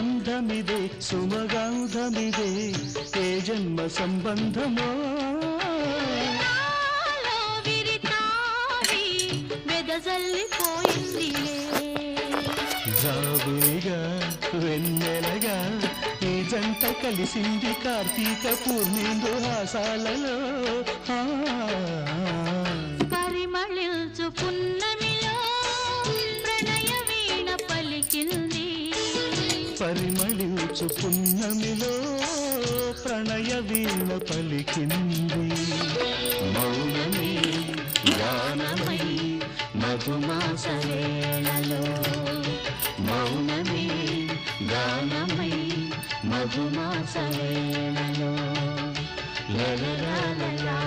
బంధమిదే సుమగంధమిదే ఏ జన్మ సంబంధమో జాబునిగా వెన్నెలగా ఈ జంట కలిసింది కార్తీక పూర్ణిందు హాసాలలో పరిమళించు పున్నమిలో ప్రణయ వీణ పలికింది పరిమళించు పున్నమిలో ప్రణయ వీణ పలికింది మౌనమే గానమై మధుమాస వేళలో మౌనమే గానమై మధుమాస వేళలో లా లా లా లా